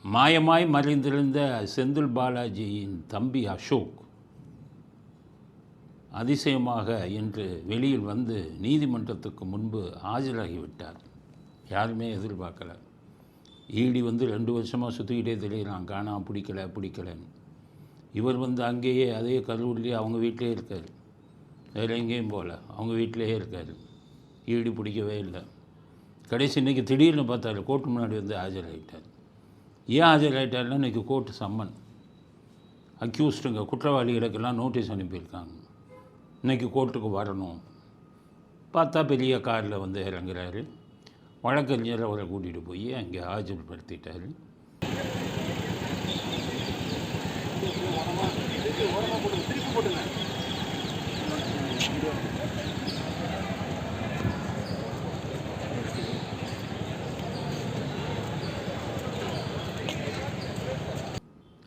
மாயமாய் மறைந்திருந்த செந்தில் பாலாஜியின் தம்பி அசோக் அதிசயமாக இன்று வெளியில் வந்து நீதிமன்றத்துக்கு முன்பு ஆஜராகிவிட்டார். யாருமே எதிர்பார்க்கல. ஈடி வந்து 2 வருஷமாக சுற்றிக்கிட்டே தெரியலாம், காணாம பிடிக்கலன்னு. இவர் வந்து அங்கேயே அதே கல்லூரிலேயே அவங்க வீட்டிலே இருக்கார், வேறு எங்கேயும் போகல, அவங்க வீட்டிலேயே இருக்கார். ஈடி பிடிக்கவே இல்லை. கடைசி இன்றைக்கி திடீர்னு பார்த்தாரு, கோர்ட்டு முன்னாடி வந்து ஆஜராகிட்டார். ஏன் ஆஜராகிட்டார்னா இன்றைக்கி கோர்ட்டு சம்மன், அக்யூஸ்டுங்க குற்றவாளிகளுக்கெல்லாம் நோட்டீஸ் அனுப்பியிருக்காங்க, இன்றைக்கி கோர்ட்டுக்கு வரணும். பார்த்தா பெரிய காரில் வந்து இறங்குறாரு. வழக்கறிஞர் அவரை கூட்டிகிட்டு போய் அங்கே ஆஜர்படுத்திட்டார்.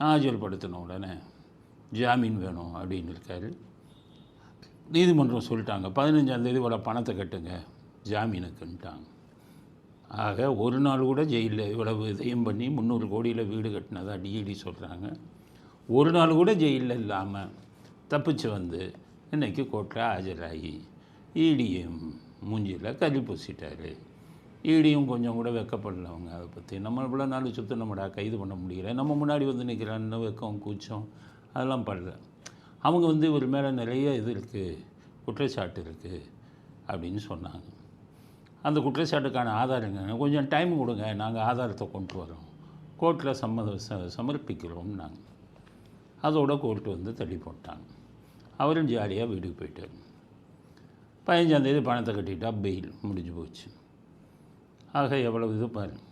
ஆஜர்படுத்தின உடனே ஜாமீன் வேணும் அப்படின்னு இருக்காரு. நீதிமன்றம் சொல்லிட்டாங்க 15ஆம் தேதி இவ்வளோ பணத்தை கட்டுங்க ஜாமீனுக்குன்ட்டாங்க. ஆக ஒரு நாள் கூட ஜெயிலில் இவ்வளவு இதையும் பண்ணி 300 கோடியில் வீடு கட்டினதா டிஇடி சொல்கிறாங்க. ஒரு நாள் கூட ஜெயிலில் இல்லாமல் தப்பிச்சு வந்து இன்றைக்கி கோர்ட்டில் ஆஜராகி ஈடியும் மூஞ்சியில் கறி பூசிட்டார். ஈடியும் கொஞ்சம் கூட வெக்கப்படல அவங்க அதை பற்றி. நம்ம இவ்வளோ நாள் சுற்றி நம்மடா கைது பண்ண முடியல, நம்ம முன்னாடி வந்து நிற்கிறான்னு வெக்கம் கூச்சம் அதெல்லாம் படல. அவங்க வந்து இவர் மேலே நிறைய இது இருக்குது, குற்றச்சாட்டு இருக்குது அப்படின்னு சொன்னாங்க. அந்த குற்றச்சாட்டுக்கான ஆதாரங்க கொஞ்சம் டைம் கொடுங்க, நாங்கள் ஆதாரத்தை கொண்டு வரோம், கோர்ட்டில் சமர்ப்பிக்கிறோம்னாங்க. அதோட கோர்ட்டு வந்து தள்ளி போட்டாங்க. அவரும் ஜாலியாக வீட்டுக்கு போயிட்டார். 15ஆம் தேதி பணத்தை கட்டிட்டா பெயில் முடிஞ்சு போச்சு. ஆக எவ்வளவு இது பாருங்கள்.